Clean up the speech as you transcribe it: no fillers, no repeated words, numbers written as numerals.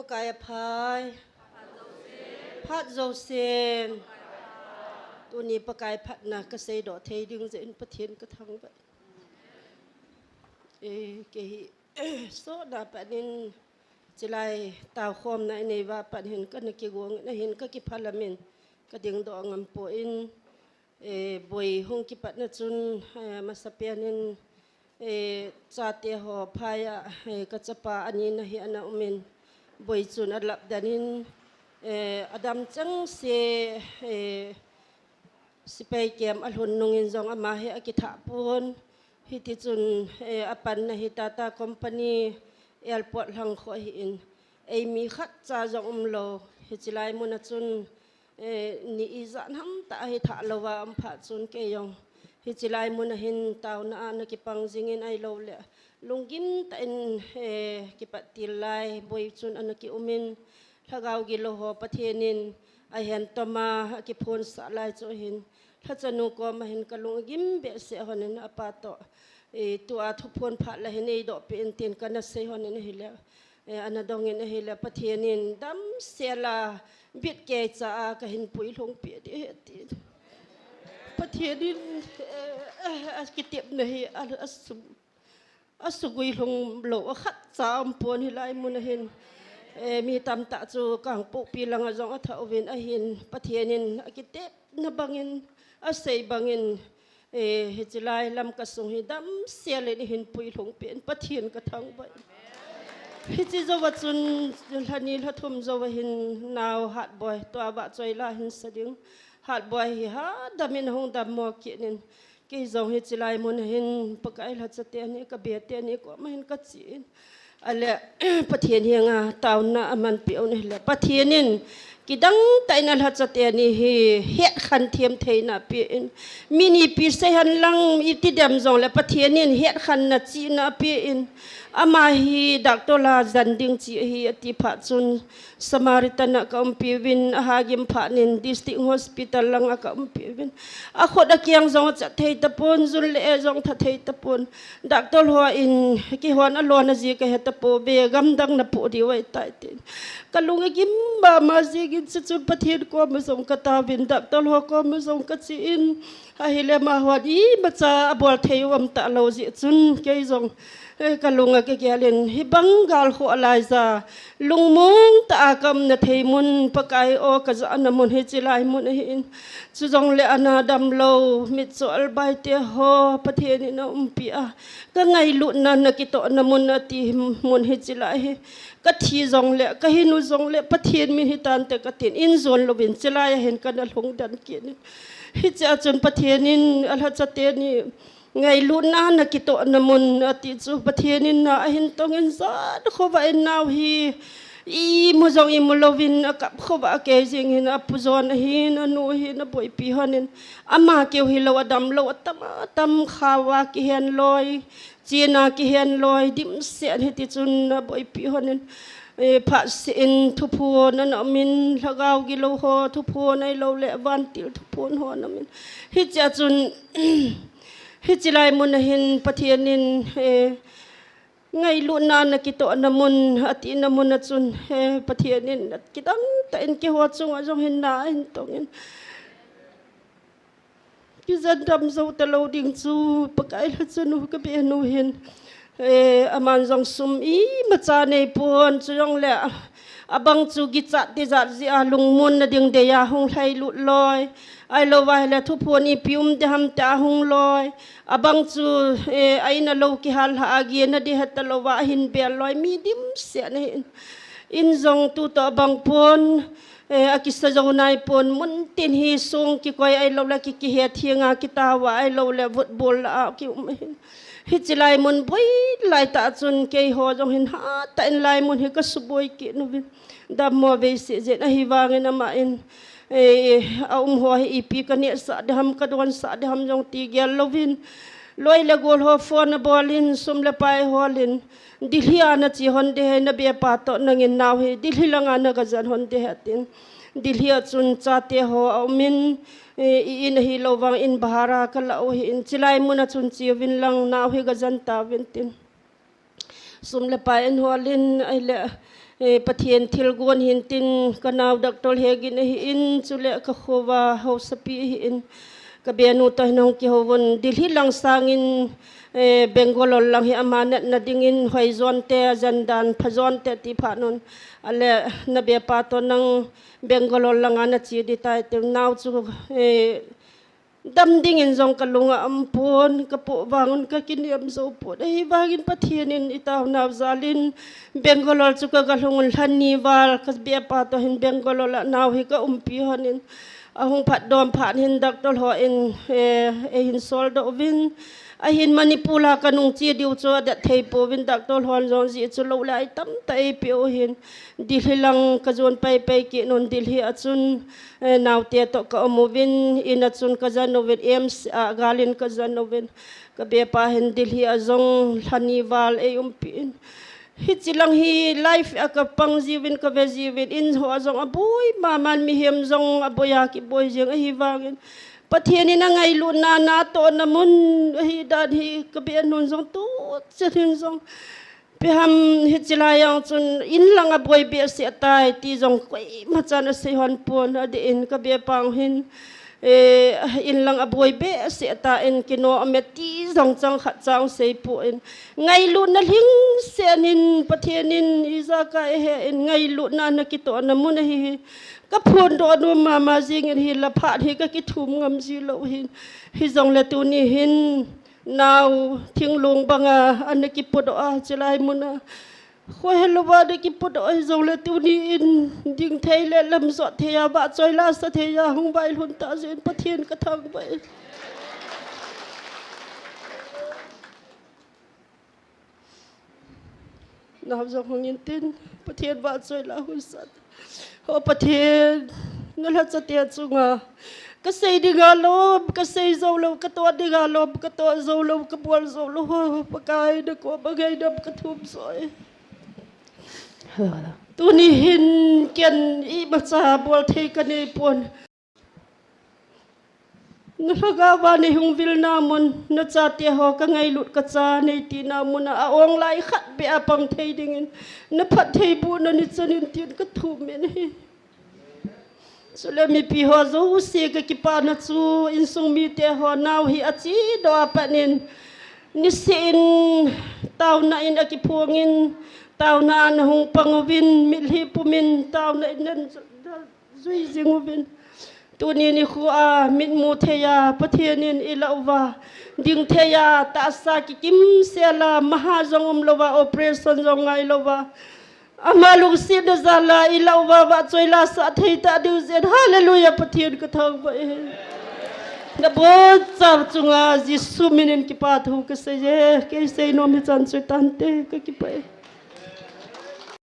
ปกายพายพัดโจเซนตัวนี้ปกายพัดนะกระเซดอเทดึงเจนประเทศกระทังไปเกยโซดาปนินจิไลตาคอมในว่าปนเห็นก็นักกิวงนเห็นก็กิพาร์ลเมนก็ดึงดองงปูอินบอยหงกิปัดนจุนมาสเปียนินจาเตหอพายกัจจปาอันนี้นะเฮียนะอุมินบอยจุนอัดลับดานินอดัมจังเสสิไปเกมอัลหุนนงอินจงอามาเฮอกิถาปูนฮิติจุนอปันนะฮิตาตาคอมพานีเอลปอดหลังขอหินมีขัดจาจงโลฮิจิไลมุนจุนนี่อีจันหัมตาฮิถาลวาอัมพัดจุนเกยองฮิจิไลมุนหินตาวนาอันกิปังจิงินไอโลเลลุงกิมตาอินกิปัติไลบอยจุนอันกิอุมินถ้าเรากิโลหอประเทศนินไอเห็นต่อมากิพนสลายโจหินถ้าจะนูก็มาเห็นกลุงกิมเบสเซฮอนินอปาโตตัวทุพนผัดละเห็นไอดอกเป็นเตียนกันนะเซฮอนินเฮลอันนั้นดองเงินเฮลประเทศนินดำเสียลาบิดเกจ้าก็เห็นปุ๋ยลงเปียดีตีประเทศนินกิเตียบเนยอัศกุยลงโลขัดจามปนฮิไลมุนเห็นมีตำตะจูกังปุกปีลังจงอัฐอวินอหินประเทศนินกิเตบนบังอินอาศัยบังอินเฮจิไลลำกระสุงหิดำเสียเลยหินปุยหลงเปลี่ยนประเทศกระทั่งไปเฮจิจวัจุนทันีทัทุมจวหินนาวหัดบ่อยตัวบะจอยลาหินสดึงหัดบ่อยฮะดำมินหงดำมอกินินกิจงเฮจิไลมุนหินปกายลัดสเตียนี่กเบียเตียนี่ก็ไม่เห็นกจีนอะไรประเทศเฮียงตาวน่ะมันเปียวนี่แหละประเทศนินกิดังแต่นั่นหัดสเตียนี่เฮขันเทียมเทน่ะเปียนมินิปีเซหันลังอิติดำจงและประเทศนินเฮขันน่ะจีน่ะเปียนอามาฮีดักตัวลาจันดิงจีฮีอติพัดซุนสมาริตันกัมพีวินอาหากิมพันินดิสติกฮอสพิตาลลังกัมพีวินอาขดกียงจงจัดเทตปนจุลเลจงทัดเทตปนดักตัวหัวอินกิหัวนอลวนจีกเหตปเบกัมดังนปดีไว้ตายตินกลุงกิมบามาจีกินสุดประเทศก็มาส่งกตาวินดักตัวหัวก็มาส่งกจีนอาฮิเลมาหัวดีมาจาบอลเทวมตะโลจิจุนเกยจงกลุงก็เกี่ยลินฮิบังกาลขัวลายซาลุงมุงตากำนเทมุนปกายโอกจะอนมุนฮิจิไลมุนหินจุจงเลอนาดัมโลมิจอลใบเตโฮประเทศนี้นะปีอาก็ไงลุนันกิโตอนมุนติมุนฮิจิไลก็ทีจงเลก็หินุจงเลประเทศมีฮิตันแต่ก็ตินอินโซนโลวินจิไลเห็นกันหลงดันเกียนฮิจอาจนประเทศนี้อัลฮัจเตนี่ไงลุนานกิโตนมุนอติจูประเทศนินนาเห็นตรงเงินซาดขบอินนาวฮีมุจงอิมุลวินกับขบเกจิงหินอปุจอนหินนูหินบอยปีฮันินอามาเกียวฮิลวดำลวตัมขาวากิเฮนลอยจีนากิเฮนลอยดิมเสียนฮิติจุนบอยปีฮันินพัสอินทุพูนันมินลากาวกิโลโฮทุพูในโลเลวันติลทุพูนโฮนัมินฮิจจุนฮิจิไลมุนหินประเทศนินไงลุนานกิโตนมุนอตินมุนจุนประเทศนินกิดังแต่อินกิหัวจงจงหินนาหินตรงนั้นกิจันดำจูตะโลดิงจูปะไกลละจุนูกเบนูหินอามันจงสุมอีมาจาในปวนจงเละabang chu gi cha ti za ji a lung mun na ding de ya hung lai lut loi ai lo wai la thu phon i pium de ham ta hung loi abang chu ai na lo ki hal ha agi na de hat lo wa hin be loi mi dim se ne in zong tu to bang pon akisa jong nai pon mun tin hi song ki koi ai lo la ki he thianga ki ta wa ai lo le vut bol a ki hijilai mun boy lai ta chun ke ho jong hin ha ta in lai mun hi ka suboi ki no vin da mo ve se je na hi wang na ma in ho hi pi ka ne sa de ham ka don sa de ham jong ti gel lovin loi le gol ho phone bolin sum le pai holin dilhia na chi hon de na be pa to nangin naw hi dilhi langa na ga jan hon de hatin dilhia chun cha te ho min in hi lowang in bahara kala o hi in chilai muna chun chi win lang naw hi ga jan ta win tin sum le pa en holin ai le pathian thilgon hintin kanaw Dr. Hegin in chule ka khowa ho sapi in ka benu to nong ki howon dilhi lang sangin Bengalol lang hi amanat na dingin hoizon te zandan phazon te ti phanon ale na be pa to nang Bengalol lang ana chi di tai te naw chu dam dingin zong kalunga ampun kapo bangun ka kiniam zo po dai bagin pathianin itaw naw zalin Bengalol chu ka galungun haniwal kas be pa to hin Bengalol naw hi ka umpi hanin ahong phat dom phat hin Dr. Ho in hin sol do win ahin manipula kanung chi diu cho da thei po win Dr. Hon zong ji chu lo lai tam tai pio hin dilhi lang ka zon pai pai ki non dilhi achun naw te to ka omovin in achun ka zanovin ems galin ka zanovin ka be pa hin dilhi azong haniwal umpin hichilang hi life aka pangjiwin ka vejiwin in ho azong aboy maman mi hem zong aboya ki boy jeng hi wangin pathianin na ngai lu na to namun hi dan hi kabian nun zong tu chatin zong peham hichilayang chun in lang aboy be se tai ti zong koi machan se hon pon ade in kabe pang hin in lang aboy be se ta in kino ameti zong chang khat chang se pu in ngai lu na hing senin pathianin izaka he in ngai lu na kito namun hi ka phun do no mama jing hi la phat hi ka ki thum ngam ji lo hin hi zong le tu ni hin naw thing lung banga an ki podo a chelai muna khoi hello ba de ki podo hi zong le tu ni in ding thei le lam zo theya ba choi la sa theya hung bai hun ta zen pathian ka thang bai naw zong hung in tin pathian ba choi la hun sat ho pathian ngala chatia chunga ka sei dinga lob ka sei zo lo ka to dinga lob ka to zo lo ka bol zo lo pakai de ko bagai dab ka thum soi tu ni hin ken i bacha bol thei ka ni pon ngalaga ba ni hung vil namon na chati ho ka ngai lut ka cha nei ti namon a ong lai khat be apang thei dingin na phat thei bu na ni chanin tin ka thum men hi sule mi pi ho zo se ka ki pa na chu in sung mi te ho naw hi achi do apanin ni sin taw na in aki phongin taw na an hung pangwin mi hi pumin taw na in zui jingwin tuni ni khu a mit mu theya pathianin ilawa ding theya ta sa ki kim sela maha zongom lowa operation zong ngai lowa amalung sin zala ilawa wa choila sa thei ta du zen hallelujah pathian ka thang ba na bo chap chunga jisu minin ki pa thu ka se je ke se no mi chan chu tan te ka ki pa